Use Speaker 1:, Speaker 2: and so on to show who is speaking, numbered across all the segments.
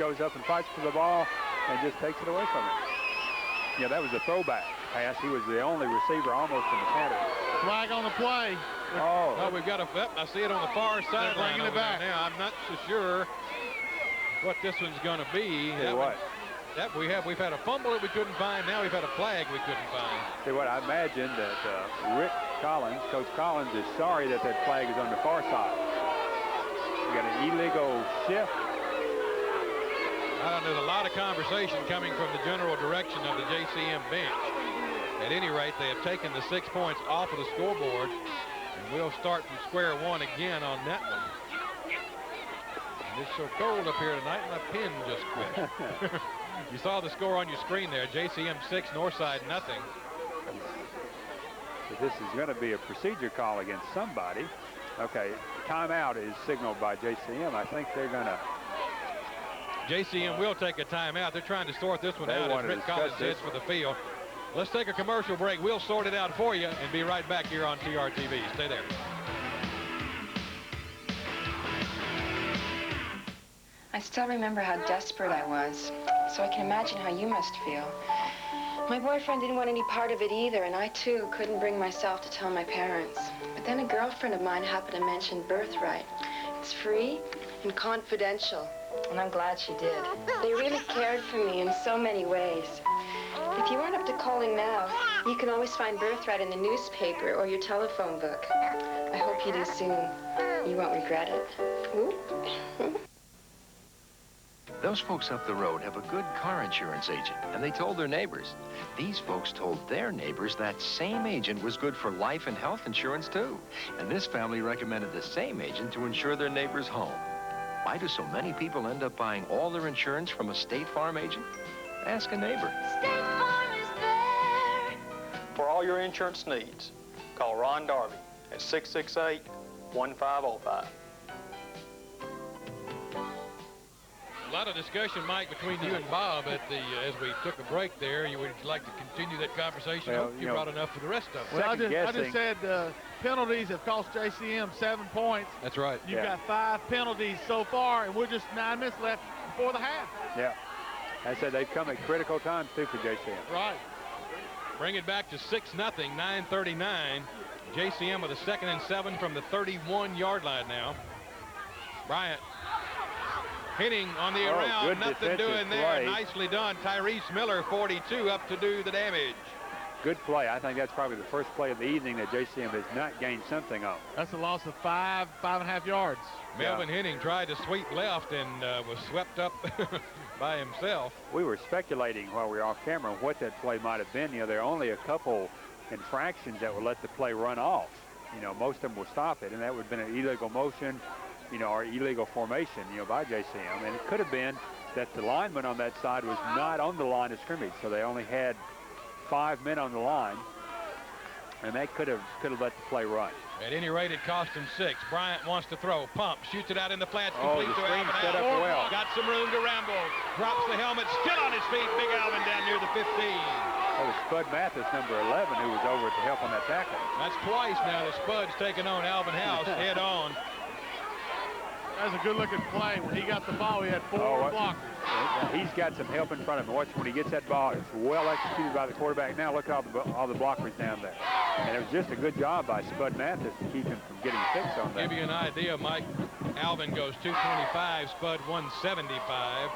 Speaker 1: goes up and fights for the ball and just takes it away from him. Yeah, that was a throwback pass. He was the only receiver almost in the pattern.
Speaker 2: Flag on the play.
Speaker 3: Oh, we've got a. I see it on the far sideline.
Speaker 2: Bringing it back.
Speaker 3: Now I'm not so sure what this one's going to be. We've had a fumble that we couldn't find. Now we've had a flag we couldn't find.
Speaker 1: See what I imagine that Rick Collins, Coach Collins, is sorry that that flag is on the far side. We got an illegal shift.
Speaker 3: There's a lot of conversation coming from the general direction of the JCM bench. At any rate, they have taken the 6 points off of the scoreboard, and we'll start from square one again on that one. And it's so cold up here tonight, my pen just quit. You saw the score on your screen there. JCM 6, Northside nothing.
Speaker 1: So this is going to be a procedure call against somebody. Okay, timeout is signaled by JCM. I think they're going to.
Speaker 3: JCM will take a timeout. They're trying to sort this one out as Rick Collins heads for the field. Let's take a commercial break. We'll sort it out for you and be right back here on TRTV. Stay there.
Speaker 4: I still remember how desperate I was, so I can imagine how you must feel. My boyfriend didn't want any part of it either, and I, too, couldn't bring myself to tell my parents. But then a girlfriend of mine happened to mention birthright. It's free and confidential, and I'm glad she did. They really cared for me in so many ways. If you aren't up to calling now, you can always find birthright in the newspaper or your telephone book. I hope you do soon. You won't regret it. Ooh.
Speaker 5: Those folks up the road have a good car insurance agent, and they told their neighbors. These folks told their neighbors that same agent was good for life and health insurance, too. And this family recommended the same agent to insure their neighbor's home. Why do so many people end up buying all their insurance from a State Farm agent? Ask a neighbor.
Speaker 6: State Farm is there.
Speaker 7: For all your insurance needs, call Ron Darby at 668-1505.
Speaker 3: A lot of discussion, Mike, between you and Bob as we took a break there. Would you like to continue that conversation?
Speaker 1: Well,
Speaker 3: you brought enough for the rest of us.
Speaker 2: Well, I just said penalties have cost JCM 7 points.
Speaker 3: That's right.
Speaker 2: You've got 5 penalties so far, and we're just 9 minutes left before the half.
Speaker 1: Yeah. I said they've come at critical times, too, for JCM.
Speaker 3: Right. Bring it back to 6-0, 9:39. JCM with a 2nd and 7 from the 31-yard line now. Bryant. Hitting on the around, nothing doing there. Nicely done. Tyrese Miller, 42, up to do the damage.
Speaker 1: Good play. I think that's probably the first play of the evening that JCM has not gained something on.
Speaker 2: That's a loss of 5.5 yards.
Speaker 3: Melvin Henning tried to sweep left and was swept up by himself.
Speaker 1: We were speculating while we were off camera what that play might have been. You know, there are only a couple infractions that will let the play run off. You know, most of them will stop it, and that would have been an illegal motion, you know, or illegal formation, you know, by JCM. And it could have been that the lineman on that side was not on the line of scrimmage, so they only had 5 men on the line, and that could have let the play run.
Speaker 3: At any rate, it cost him 6. Bryant wants to throw, pumps, shoots it out in the flats,
Speaker 1: the
Speaker 3: complete to
Speaker 1: screen
Speaker 3: Alvin.
Speaker 1: set up well.
Speaker 3: Got some room to ramble, drops the helmet, still on his feet. Big Alvin down near the 15.
Speaker 1: That was Spud Mathis, number 11, who was over to help on that tackle.
Speaker 3: That's twice now that Spud's taken on Alvin House head on.
Speaker 2: That was a good-looking play. When he got the ball, he had 4 blockers.
Speaker 1: He's got some help in front of him. Watch when he gets that ball. It's well executed by the quarterback. Now look at all the blockers down there. And it was just a good job by Spud Mathis to keep him from getting fixed on that.
Speaker 3: Give you an idea, Mike. Alvin goes 225, Spud 175.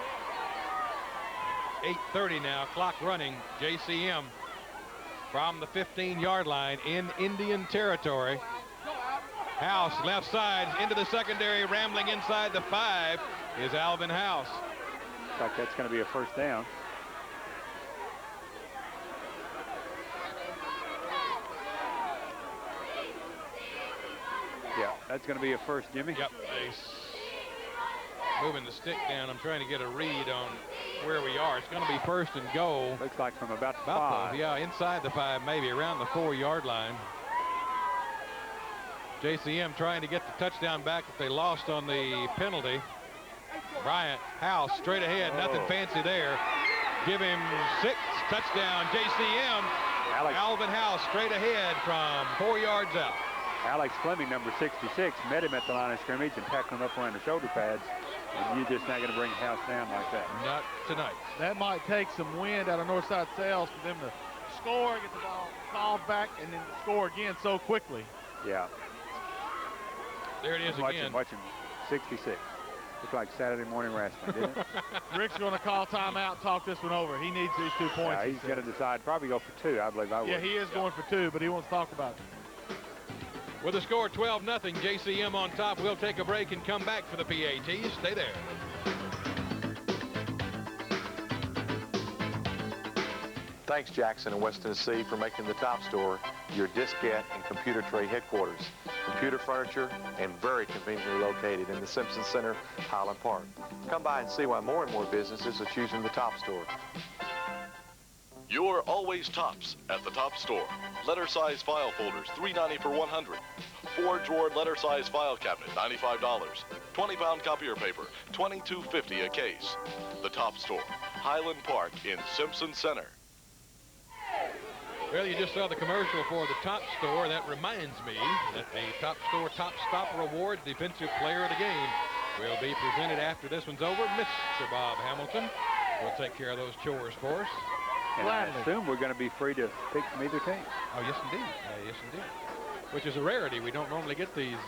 Speaker 3: 8:30 now, clock running. JCM from the 15-yard line in Indian territory. House left side into the secondary, rambling inside the 5 is Alvin House.
Speaker 1: Looks like that's going to be a first down. Yeah, that's going to be a first, Jimmy.
Speaker 3: Yep, moving the stick down. I'm trying to get a read on where we are. It's going to be 1st and goal.
Speaker 1: Looks like from about the 5.
Speaker 3: Yeah, inside the 5, maybe around the 4-yard line. JCM trying to get the touchdown back that they lost on the penalty. Bryant, House, straight ahead, nothing fancy there. Give him 6, touchdown, JCM. Alvin House straight ahead from 4 yards out.
Speaker 1: Alex Fleming, number 66, met him at the line of scrimmage and tackled him up around the shoulder pads. And you're just not going to bring the house down like that.
Speaker 3: Not tonight.
Speaker 2: That might take some wind out of Northside Sales for them to score, get the ball called back, and then score again so quickly.
Speaker 1: Yeah.
Speaker 3: There it is again.
Speaker 1: Watching 66. Looked like Saturday morning wrestling, didn't it?
Speaker 2: Rick's going to call timeout and talk this one over. He needs these 2 points.
Speaker 1: Yeah, he's going to decide, probably go for 2, I believe I would.
Speaker 2: Yeah, he is going for 2, but he wants to talk about it.
Speaker 3: With the score 12-0, JCM on top. We'll take a break and come back for the PATs. Stay there.
Speaker 8: Thanks, Jackson and West Tennessee, for making the Top Store your diskette and computer tray headquarters. Computer furniture and very conveniently located in the Simpson Center, Highland Park. Come by and see why more and more businesses are choosing the Top Store.
Speaker 9: You're always tops at the Top Store. Letter size file folders, $3.90 for 100. 4-drawer letter size file cabinet, $95. 20-pound copier paper, $22.50 a case. The Top Store, Highland Park in Simpson Center.
Speaker 3: Well, you just saw the commercial for the Top Store. That reminds me that the Top Store Top Stopper Award Defensive Player of the Game will be presented after this one's over. Mr. Bob Hamilton will take care of those chores for us.
Speaker 1: And I assume we're going to be free to pick from either team.
Speaker 3: Oh, yes, indeed. Yes, indeed. Which is a rarity. We don't normally get these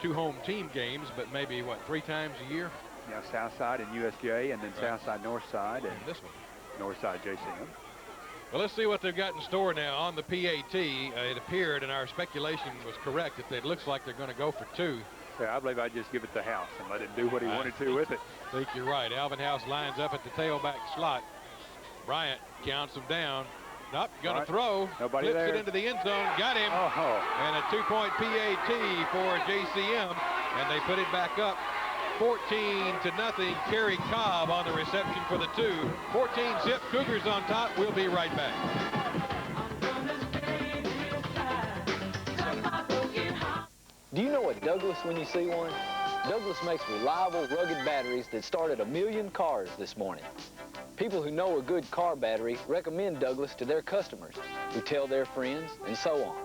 Speaker 3: 2 home team games, but maybe, what, 3 times a year?
Speaker 1: Yeah, Southside and USJ, and then Southside, Northside, and
Speaker 3: this one.
Speaker 1: Northside, JCM.
Speaker 3: Well, let's see what they've got in store now on the PAT. It appeared, and our speculation was correct, that it looks like they're going to go for 2.
Speaker 1: Yeah, I believe I'd just give it the house and let him do what he wanted to with it.
Speaker 3: I think you're right. Alvin House lines up at the tailback slot. Bryant counts him down. Nope, gonna throw.
Speaker 1: Nobody
Speaker 3: flips
Speaker 1: there.
Speaker 3: It into the end zone. Got him.
Speaker 1: Oh. And
Speaker 3: a 2-point PAT for JCM, and they put it back up. 14-0. Kerry Cobb on the reception for the 2. 14-zip. Cougars on top. We'll be right back.
Speaker 10: Do you know a Douglas when you see one? Douglas makes reliable, rugged batteries that start at 1 million cars this morning. People who know a good car battery recommend Douglas to their customers, who tell their friends, and so on.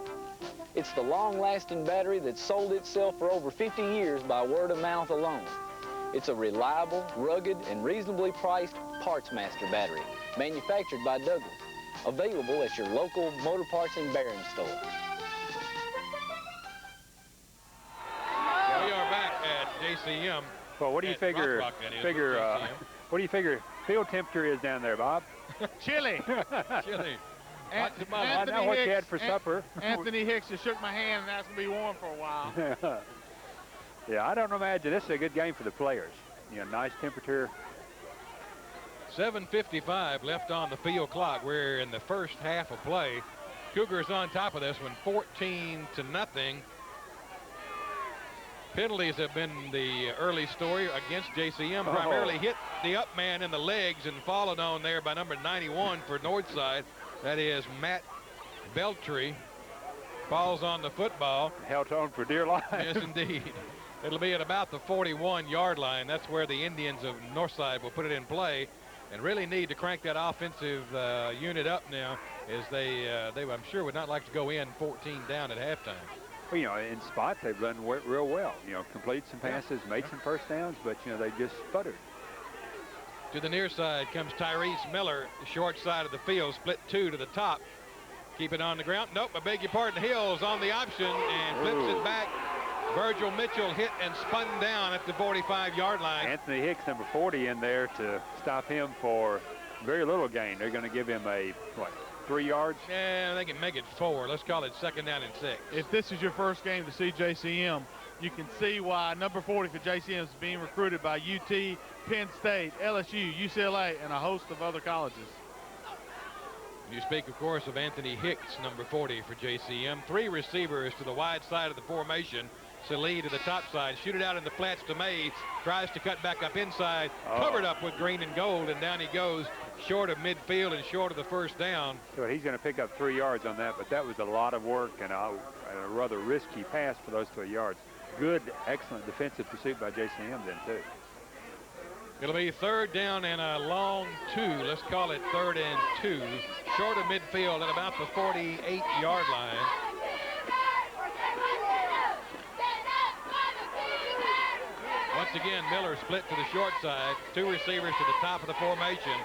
Speaker 10: It's the long-lasting battery that's sold itself for over 50 years by word of mouth alone. It's a reliable, rugged, and reasonably priced Parts Master battery, manufactured by Douglas, available at your local motor parts and bearing store.
Speaker 3: We are back at JCM.
Speaker 1: Well, what do you figure? What do you figure field temperature is down there, Bob?
Speaker 2: Chilly.
Speaker 3: Chilly.
Speaker 1: I know what you had for supper.
Speaker 2: Anthony Hicks just shook my hand and asked me to be warm for a while.
Speaker 1: Yeah, I don't imagine this is a good game for the players. You know, nice temperature.
Speaker 3: 7:55 left on the field clock. We're in the first half of play. Cougars on top of this one, 14-0. Penalties have been the early story against JCM. Primarily hit the up man in the legs and followed on there by number 91 for Northside. That is Matt Beltry. Falls on the football.
Speaker 1: Held on for dear life.
Speaker 3: Yes, indeed. It'll be at about the 41-yard line. That's where the Indians of Northside will put it in play and really need to crank that offensive unit up now, as they I'm sure would not like to go in 14 down at halftime.
Speaker 1: Well, you know, in spots they've done real well. You know, completed some passes, made some first downs, but, you know, they just sputtered.
Speaker 3: To the near side comes Tyrese Miller, the short side of the field, split 2 to the top. Keep it on the ground. Nope, I beg your pardon. Hill's on the option and flips it back. Virgil Mitchell hit and spun down at the 45-yard line.
Speaker 1: Anthony Hicks, number 40, in there to stop him for very little gain. They're going to give him a, what, 3 yards?
Speaker 3: Yeah, they can make it 4. Let's call it 2nd down and 6.
Speaker 2: If this is your first game to see JCM, you can see why number 40 for JCM is being recruited by UT, Penn State, LSU, UCLA, and a host of other colleges.
Speaker 3: You speak, of course, of Anthony Hicks, number 40 for JCM. 3 receivers to the wide side of the formation. Salih to the top side. Shoot it out in the flats to Mays. Tries to cut back up inside. Covered up with green and gold, and down he goes. Short of midfield and short of the first down.
Speaker 1: So he's going to pick up 3 yards on that, but that was a lot of work and a rather risky pass for those 3 yards. Good, excellent defensive pursuit by JCM then, too.
Speaker 3: It'll be 3rd down and a long 2. Let's call it 3rd and 2. Short of midfield at about the 48-yard line. Once Once again, Miller split to the short side. 2 receivers to the top of the formation.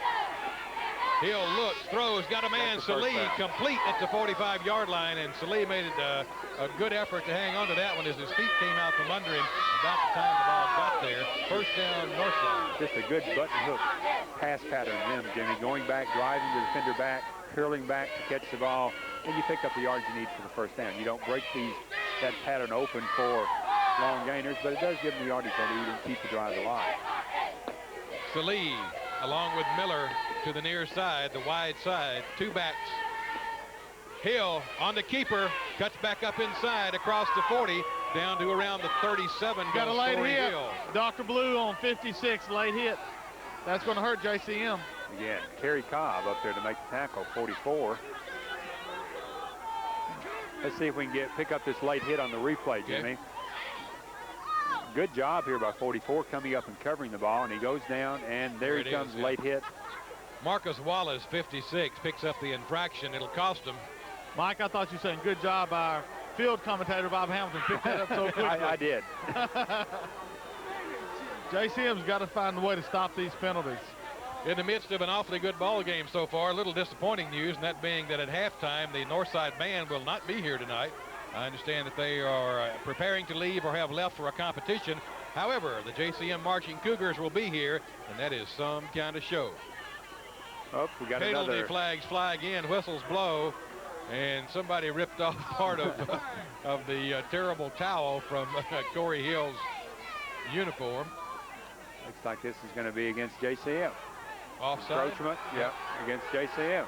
Speaker 3: Hill looks, throws, got a man, Salih, complete at the 45-yard line, and Salih made it a good effort to hang on to that one as his feet came out from under him about the time the ball got there. First down, Northside.
Speaker 1: Just a good button hook pass pattern them, Jimmy. Going back, driving the defender back, curling back to catch the ball, and you pick up the yards you need for the first down. You don't break that pattern open for long gainers, but it does give them the yardage they need and keep the drive alive.
Speaker 3: Salih, along with Miller, to the near side, the wide side, 2 backs. Hill on the keeper, cuts back up inside across the 40, down to around the 37.
Speaker 2: Got a late hit.
Speaker 3: Hill.
Speaker 2: Dr. Blue on 56, late hit. That's going to hurt JCM.
Speaker 1: Again, Kerry Cobb up there to make the tackle, 44. Let's see if we can pick up this late hit on the replay, Jimmy.
Speaker 3: Okay.
Speaker 1: Good job here by 44 coming up and covering the ball, and he goes down, and there he comes, late hit.
Speaker 3: Marcus Wallace, 56, picks up the infraction. It'll cost him.
Speaker 2: Mike, I thought you were saying good job by our field commentator, Bob Hamilton, picked that up so quickly.
Speaker 1: I did.
Speaker 2: JCM's got to find a way to stop these penalties.
Speaker 3: In the midst of an awfully good ball game so far, a little disappointing news, and that being that at halftime, the Northside band will not be here tonight. I understand that they are preparing to leave or have left for a competition. However, the JCM Marching Cougars will be here, and that is some kind of show.
Speaker 1: Oh, we got
Speaker 3: penalty
Speaker 1: another.
Speaker 3: Flags fly again, whistles blow, and somebody ripped off part of the terrible towel from Corey Hill's uniform.
Speaker 1: Looks like this is going to be against JCM.
Speaker 3: Offside?
Speaker 1: Encroachment, yeah, against JCM.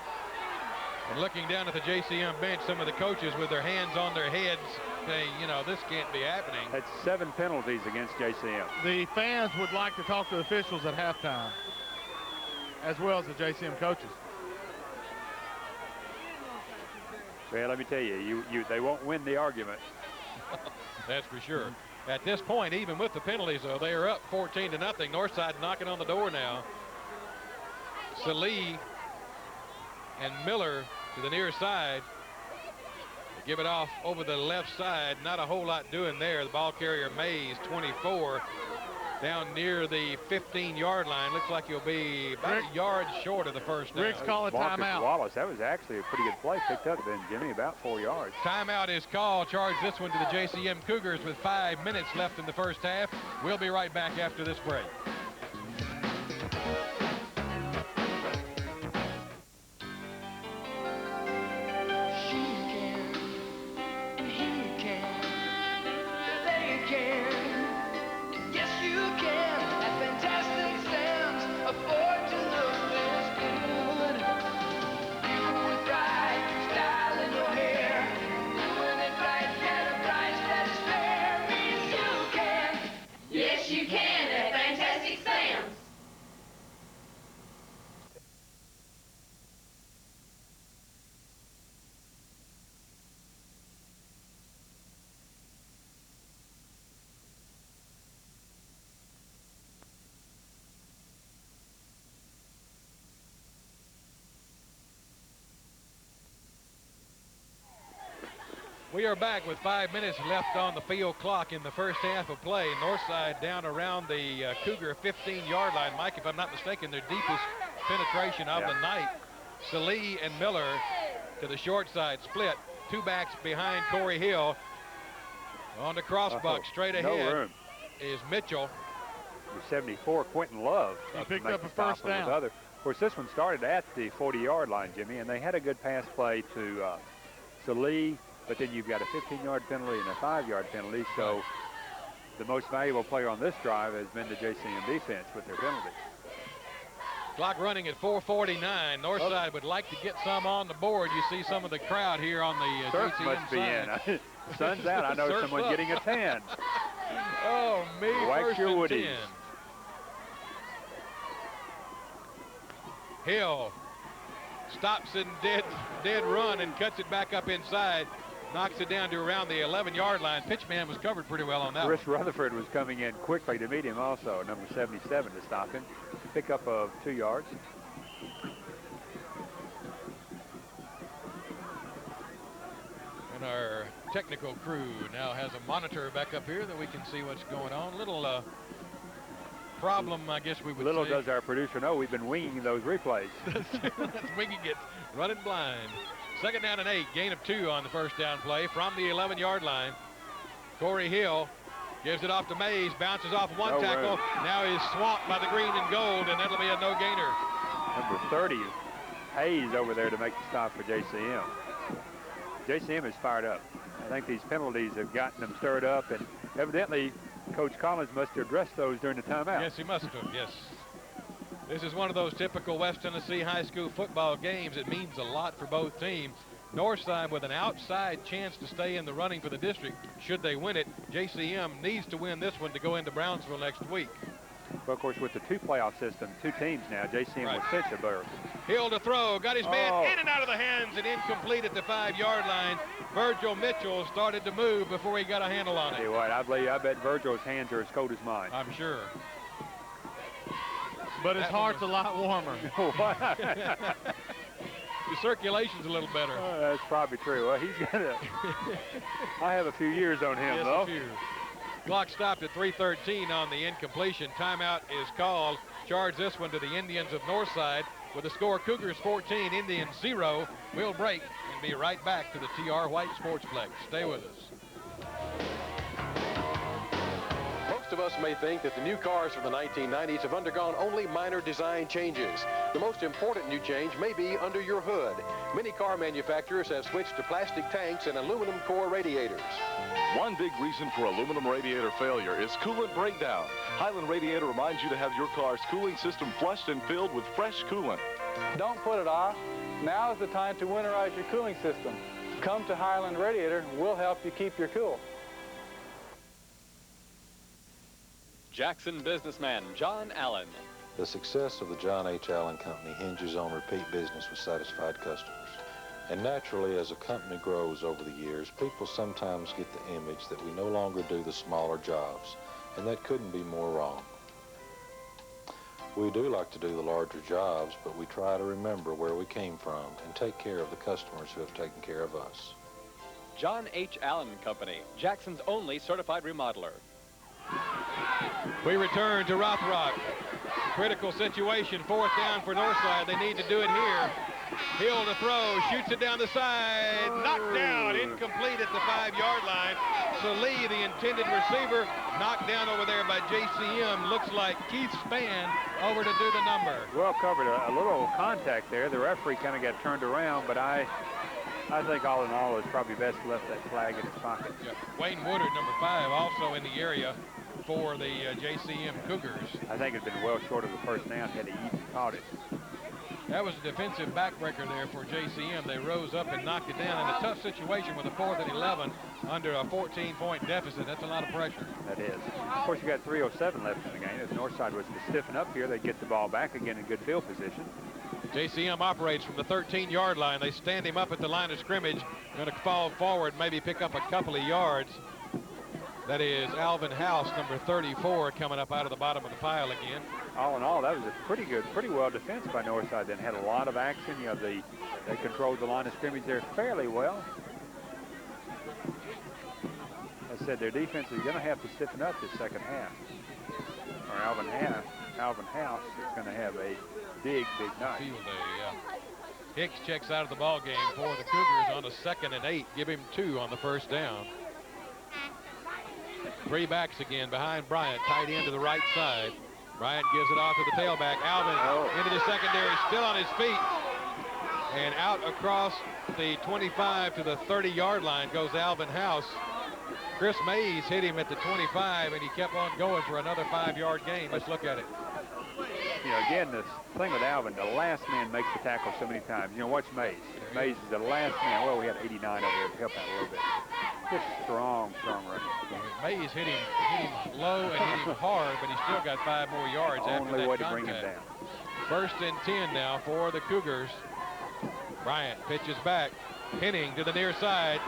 Speaker 3: And looking down at the JCM bench, some of the coaches with their hands on their heads saying, you know, this can't be happening.
Speaker 1: That's 7 penalties against JCM.
Speaker 2: The fans would like to talk to the officials at halftime, as well as the JCM coaches.
Speaker 1: Well, let me tell you, they won't win the argument.
Speaker 3: That's for sure. At this point, even with the penalties, though, they are up 14-0. Northside knocking on the door now. Salih and Miller to the near side. They give it off over the left side. Not a whole lot doing there. The ball carrier, Mays, 24, down near the 15-yard line. Looks like he'll be about a yard short of the first down.
Speaker 2: Rick's calling timeout.
Speaker 1: Wallace, that was actually a pretty good play. Picked up then, Jimmy, about 4 yards.
Speaker 3: Timeout is called. Charge this one to the JCM Cougars with 5 minutes left in the first half. We'll be right back after this break. We are back with 5 minutes left on the field clock in the first half of play. Northside down around the Cougar 15-yard line. Mike, if I'm not mistaken, their deepest penetration of the night. Salih and Miller to the short side split. 2 backs behind Corey Hill. On the crossbuck, straight ahead is Mitchell.
Speaker 1: 74, Quentin Love.
Speaker 2: He picked up a first down.
Speaker 1: Of course, this one started at the 40-yard line, Jimmy, and they had a good pass play to Salih. But then you've got a 15-yard penalty and a 5-yard penalty. So the most valuable player on this drive has been the JCM defense with their penalties.
Speaker 3: Clock running at 4:49. Northside would like to get some on the board. You see some of the crowd here on the
Speaker 1: Surf
Speaker 3: JCM
Speaker 1: must be
Speaker 3: side.
Speaker 1: in. The sun's out. I know someone getting a tan.
Speaker 3: Oh, me,
Speaker 1: Wax
Speaker 3: first
Speaker 1: your
Speaker 3: and
Speaker 1: woodies.
Speaker 3: 10. Hill stops in dead run and cuts it back up inside. Knocks it down to around the 11-yard line. Pitchman was covered pretty well on that
Speaker 1: Chris
Speaker 3: one.
Speaker 1: Rutherford was coming in quickly to meet him also, number 77 to stop him. Pickup of 2 yards.
Speaker 3: And our technical crew now has a monitor back up here that we can see what's going on. Little problem, I guess we would
Speaker 1: Little
Speaker 3: say.
Speaker 1: does our producer know we've been winging those replays.
Speaker 3: That's winging it, running blind. 2nd down and 8, gain of 2 on the first down play from the 11-yard line. Corey Hill gives it off to Mays, bounces off one tackle. Now he's swamped by the green and gold, and that'll be a no-gainer.
Speaker 1: Number 30, Hayes over there to make the stop for JCM. JCM is fired up. I think these penalties have gotten them stirred up, and evidently Coach Collins must have addressed those during the timeout.
Speaker 3: Yes, he must have, yes. This is one of those typical West Tennessee high school football games. It means a lot for both teams. Northside with an outside chance to stay in the running for the district should they win it. JCM needs to win this one to go into Brownsville next week.
Speaker 1: Well, of course, with the 2 playoff system, 2 teams now, JCM will cinch a berth.
Speaker 3: Hill to throw, got his man in and out of the hands and incomplete at the 5-yard line. Virgil Mitchell started to move before he got a handle on it.
Speaker 1: Tell you what, I bet Virgil's hands are as cold as mine.
Speaker 3: I'm sure.
Speaker 2: But his heart's a lot warmer.
Speaker 3: The circulation's a little better.
Speaker 1: That's probably true. Well, he's got a... I have a few years on him,
Speaker 3: yes,
Speaker 1: though.
Speaker 3: A few. Clock stopped at 3:13 on the incompletion. Timeout is called. Charge this one to the Indians of Northside with the score Cougars 14, Indians 0. We'll break and be right back to the TR White Sportsplex. Stay with us.
Speaker 11: Most of us may think that the new cars from the 1990s have undergone only minor design changes. The most important new change may be under your hood. Many car manufacturers have switched to plastic tanks and aluminum core radiators.
Speaker 9: One big reason for aluminum radiator failure is coolant breakdown. Highland Radiator reminds you to have your car's cooling system flushed and filled with fresh coolant.
Speaker 12: Don't put it off. Now is the time to winterize your cooling system. Come to Highland Radiator. We'll help you keep your cool.
Speaker 13: Jackson businessman John Allen.
Speaker 14: The success of the John H. Allen Company hinges on repeat business with satisfied customers. And naturally, as a company grows over the years, people sometimes get the image that we no longer do the smaller jobs, and that couldn't be more wrong. We do like to do the larger jobs, but we try to remember where we came from and take care of the customers who have taken care of us.
Speaker 13: John H. Allen Company, Jackson's only certified remodeler.
Speaker 3: We return to Rothrock. Critical situation, 4th down for Northside. They need to do it here. Hill to throw, shoots it down the side, knocked down, incomplete at the 5-yard line. So Lee, the intended receiver, knocked down over there by JCM. Looks like Keith Spann over to do the number.
Speaker 1: Well covered, a little contact there. The referee kind of got turned around, but I think all in all, it's probably best to left that flag in his pocket.
Speaker 3: Yeah. Wayne Woodard, number 5, also in the area for the JCM Cougars.
Speaker 1: I think it's been well short of the first down had he even caught it.
Speaker 3: That was a defensive backbreaker there for JCM. They rose up and knocked it down in a tough situation with a 4th and 11 under a 14-point deficit. That's a lot of pressure.
Speaker 1: That is. Of course, you got 3:07 left in the game. If Northside was to stiffen up here, they'd get the ball back again in good field position.
Speaker 3: JCM operates from the 13-yard line. They stand him up at the line of scrimmage. Going to fall forward, maybe pick up a couple of yards. That is Alvin House, number 34, coming up out of the bottom of the pile again.
Speaker 1: All in all, that was a pretty well defense by Northside. Then had a lot of action. You know, they controlled the line of scrimmage there fairly well. I said their defense is going to have to stiffen up this second half. Or Alvin House is going to have a big night.
Speaker 3: Field day, yeah. Hicks checks out of the ball game for the Cougars on a 2nd and 8. Give him 2 on the first down. 3 backs again behind Bryant, tight end to the right side. Bryant gives it off to the tailback. Alvin into the secondary, still on his feet. And out across the 25 to the 30-yard line goes Alvin House. Chris Mays hit him at the 25, and he kept on going for another 5-yard gain. Let's look at it.
Speaker 1: You know, again, the thing with Alvin, the last man makes the tackle so many times. You know, watch Mays. Mays is the last man. Well, we had 89 over there to help out a little bit. Just strong running.
Speaker 3: Mays hit him low and hit him hard, but he still got 5 more yards after that contact.
Speaker 1: Only way to bring him down.
Speaker 3: 1st and 10 now for the Cougars. Bryant pitches back. Henning to the near side.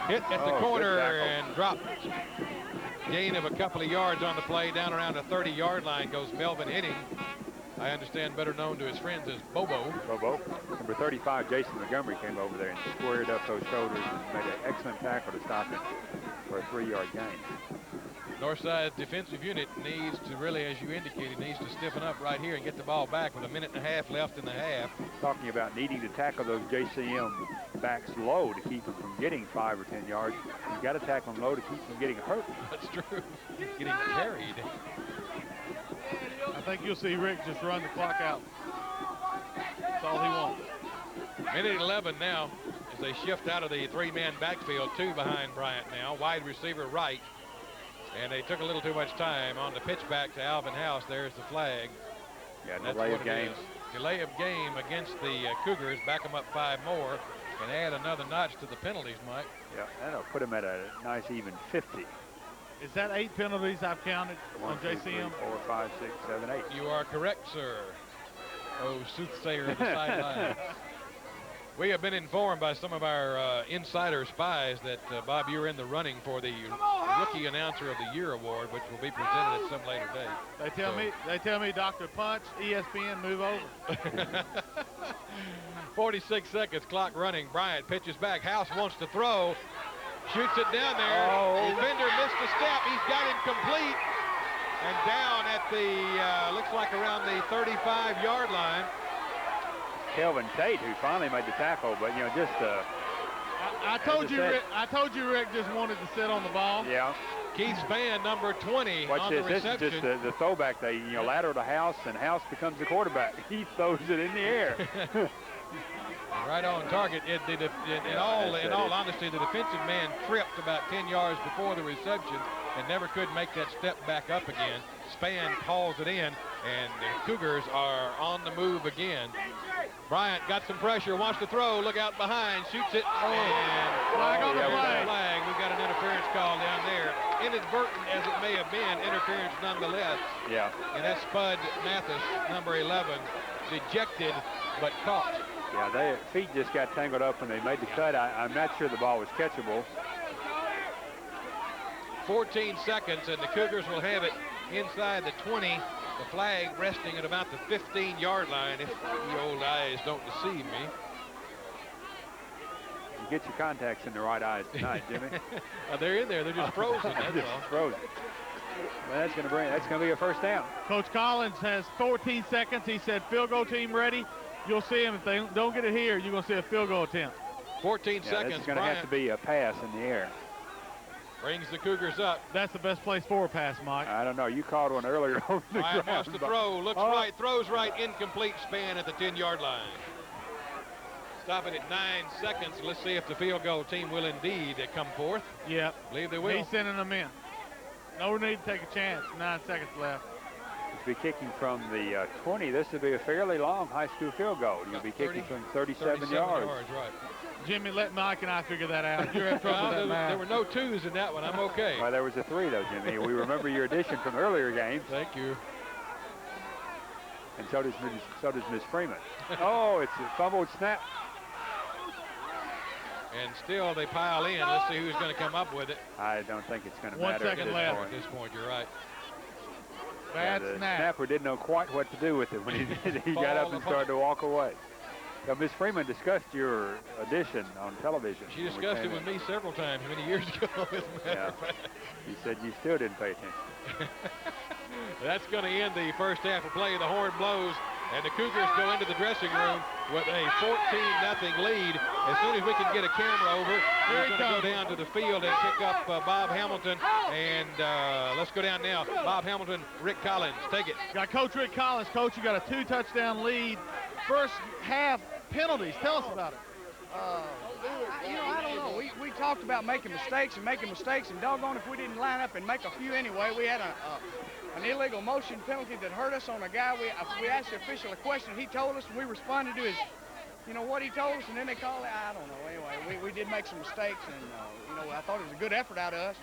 Speaker 3: Hit at the corner and dropped. Gain of a couple of yards on the play. Down around the 30-yard line goes Melvin Henning. I understand better known to his friends as Bobo.
Speaker 1: Bobo. Number 35, Jason Montgomery, came over there and squared up those shoulders and made an excellent tackle to stop him for a 3-yard gain.
Speaker 3: Northside defensive unit needs to really, as you indicated, needs to stiffen up right here and get the ball back with 1.5 minutes left in the half.
Speaker 1: Talking about needing to tackle those JCM backs low to keep them from getting 5 or 10 yards. You've got to tackle them low to keep them getting hurt.
Speaker 3: That's true. Getting carried.
Speaker 2: I think you'll see Rick just run the clock out. That's all he wants.
Speaker 3: 1:11 now as they shift out of the 3-man backfield, 2 behind Bryant now. Wide receiver right. And they took a little too much time on the pitch back to Alvin House. There's the flag.
Speaker 1: Yeah,
Speaker 3: That's
Speaker 1: delay
Speaker 3: what
Speaker 1: of
Speaker 3: it
Speaker 1: game.
Speaker 3: is. Delay of game against the Cougars. Back them up 5 more and add another notch to the penalties, Mike.
Speaker 1: Yeah, that'll put them at a nice even 50.
Speaker 2: Is that 8 penalties I've counted
Speaker 1: 1,
Speaker 2: on
Speaker 1: 2, 3,
Speaker 2: JCM?
Speaker 1: 4, 5, 6, 7, 8.
Speaker 3: You are correct, sir. Oh, soothsayer of the sideline. We have been informed by some of our insider spies that, Bob, you're in the running for the Rookie Announcer of the Year award, which will be presented at some later date.
Speaker 2: They tell me, Dr. Punch, ESPN, move over.
Speaker 3: 46 seconds, clock running. Bryant pitches back. House wants to throw. Shoots it down there. Defender missed a step. He's got it complete. And down at the, looks like around the 35-yard line.
Speaker 1: Kelvin Tate, who finally made the tackle, but just
Speaker 2: I told you Rick just wanted to sit on the ball.
Speaker 1: Yeah.
Speaker 3: Keith Spann, number 20
Speaker 1: Watch
Speaker 3: on
Speaker 1: this.
Speaker 3: the
Speaker 1: This
Speaker 3: reception.
Speaker 1: is just the throwback. They lateral to House, and House becomes the quarterback. He throws it in the air.
Speaker 3: Right on target. In all honesty, the defensive man tripped about 10 yards before the reception and never could make that step back up again. Spann calls it in, and the Cougars are on the move again. Bryant got some pressure, wants to throw, look out behind, shoots it, and
Speaker 2: flag on the flag.
Speaker 3: We've got an interference call down there. Inadvertent as it may have been, interference nonetheless.
Speaker 1: Yeah.
Speaker 3: And that's Spud Mathis, number 11, dejected but caught.
Speaker 1: Yeah, their feet just got tangled up when they made the cut. I'm not sure the ball was catchable.
Speaker 3: 14 seconds, and the Cougars will have it inside the 20. The flag resting at about the 15-yard line, if the old eyes don't deceive me.
Speaker 1: You get your contacts in the right eyes tonight, Jimmy.
Speaker 3: They're in there. They're just frozen. That's
Speaker 1: just
Speaker 3: all.
Speaker 1: Frozen. Well, that's going to be a first down.
Speaker 2: Coach Collins has 14 seconds. He said field goal team ready. You'll see him. If they don't get it here, you're going to see a field goal attempt.
Speaker 3: 14 seconds.
Speaker 1: It's going to have to be a pass in the air.
Speaker 3: Brings the Cougars up.
Speaker 2: That's the best place for a pass, Mike.
Speaker 1: I don't know. You called one earlier over the ground.
Speaker 3: Wants to throw. Looks right. Throws right. Incomplete. Span at the 10-yard line. Stop it at 9 seconds. Let's see if the field goal team will indeed come forth.
Speaker 2: Yeah.
Speaker 3: Believe they will.
Speaker 2: He's sending them in. No need to take a chance. 9 seconds left.
Speaker 1: You'll be kicking from the 20. This will be a fairly long high school field goal. You'll be kicking from 37 yards.
Speaker 3: Right.
Speaker 2: Jimmy, let Mike and I figure that out. You're in trouble with that math.
Speaker 3: There were no 2s in that one. I'm okay.
Speaker 1: Well, there was a 3, though, Jimmy. We remember your addition from earlier games.
Speaker 3: Thank you.
Speaker 1: And so does Miss Freeman. Oh, it's a fumbled snap.
Speaker 3: And still they pile in. Let's see who's going to come up with it.
Speaker 1: I don't think it's going to
Speaker 2: 1
Speaker 1: matter
Speaker 2: second
Speaker 1: at
Speaker 2: left.
Speaker 3: At this point, you're right.
Speaker 2: Bad
Speaker 1: the
Speaker 2: snap.
Speaker 1: snapper didn't know quite what to do with it when he did. He got up and started to walk away. Now, Miss Freeman discussed your addition on television.
Speaker 3: She discussed it with me several times many years ago, as a matter of fact.
Speaker 1: He said you still didn't pay attention.
Speaker 3: That's going to end the first half of play. The horn blows, and the Cougars go into the dressing room with a 14-0 lead. As soon as we can get a camera over, we're going to go down to the field and pick up Bob Hamilton. And let's go down now. Bob Hamilton, Rick Collins, take it.
Speaker 2: Got Coach Rick Collins. Coach, you got a 2-touchdown lead. First half penalties. Tell us about it.
Speaker 15: I don't know. We talked about making mistakes, and doggone if we didn't line up and make a few anyway. We had an illegal motion penalty that hurt us on a guy. We asked the official a question. He told us, and we responded to his, what he told us, and then they called it. I don't know. Anyway, we did make some mistakes, and, I thought it was a good effort out of us.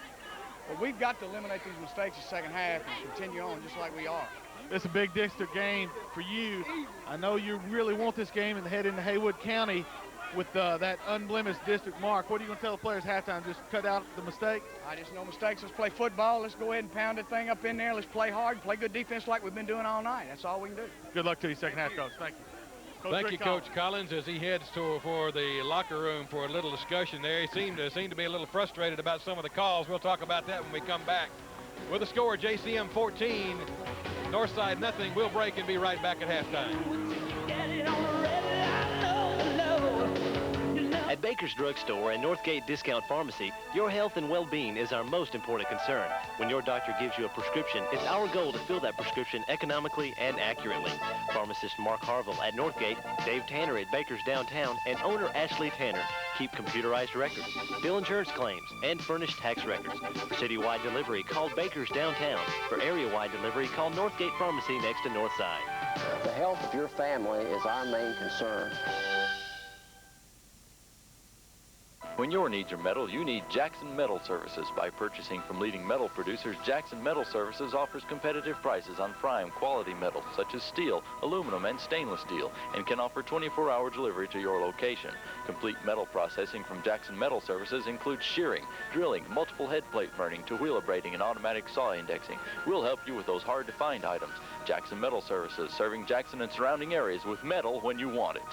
Speaker 15: But we've got to eliminate these mistakes in the second half and continue on just like we are.
Speaker 2: It's a big district game for you. I know you really want this game and head into Haywood County with that unblemished district mark. What are you going to tell the players halftime? Just cut out the mistakes?
Speaker 15: I just no mistakes. Let's play football. Let's go ahead and pound that thing up in there. Let's play hard, play good defense like we've been doing all night. That's all we can do.
Speaker 2: Good luck to you second half, Coach. Thank you.
Speaker 3: Thank you, Coach Collins, as he heads for the locker room for a little discussion there. He seemed to be a little frustrated about some of the calls. We'll talk about that when we come back. With the score, JCM 14, Northside nothing. We'll break and be right back at halftime.
Speaker 16: At Baker's Drug Store and Northgate Discount Pharmacy, your health and well-being is our most important concern. When your doctor gives you a prescription, it's our goal to fill that prescription economically and accurately. Pharmacist Mark Harville at Northgate, Dave Tanner at Baker's Downtown, and owner Ashley Tanner keep computerized records, bill insurance claims, and furnished tax records. For citywide delivery, call Baker's Downtown. For area-wide delivery, call Northgate Pharmacy next to Northside.
Speaker 17: The health of your family is our main concern.
Speaker 18: When your needs are metal, you need Jackson Metal Services. By purchasing from leading metal producers, Jackson Metal Services offers competitive prices on prime quality metals such as steel, aluminum, and stainless steel, and can offer 24-hour delivery to your location. Complete metal processing from Jackson Metal Services includes shearing, drilling, multiple head plate burning to wheel abrading, and automatic saw indexing. We'll help you with those hard-to-find items. Jackson Metal Services, serving Jackson and surrounding areas with metal when you want it.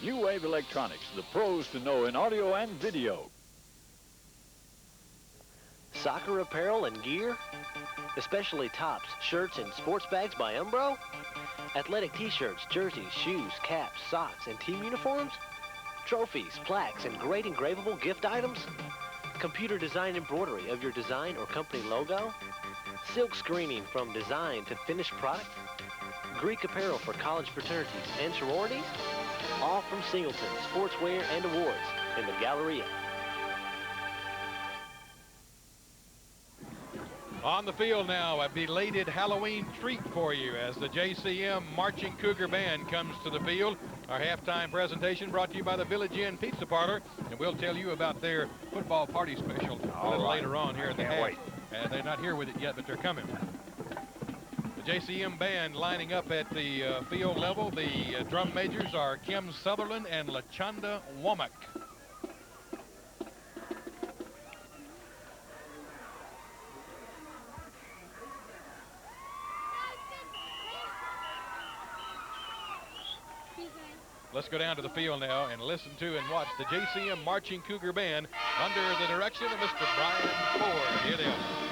Speaker 19: New Wave Electronics, the pros to know in audio and video.
Speaker 16: Soccer apparel and gear? Especially tops, shirts, and sports bags by Umbro? Athletic t-shirts, jerseys, shoes, caps, socks, and team uniforms? Trophies, plaques, and great engravable gift items? Computer design embroidery of your design or company logo? Silk screening from design to finished product? Greek apparel for college fraternities and sororities? All from Singleton Sportswear and Awards in the Galleria.
Speaker 3: On the field now, a belated Halloween treat for you as the JCM Marching Cougar Band comes to the field. Our halftime presentation brought to you by the Village Inn Pizza Parlor, and we'll tell you about their football party special a little later on here at the half. They're not here with it yet, but they're coming. The JCM band lining up at the field level. The drum majors are Kim Sutherland and LaChanda Womack. Let's go down to the field now and listen to and watch the JCM Marching Cougar Band under the direction of Mr. Brian Ford. Here they are.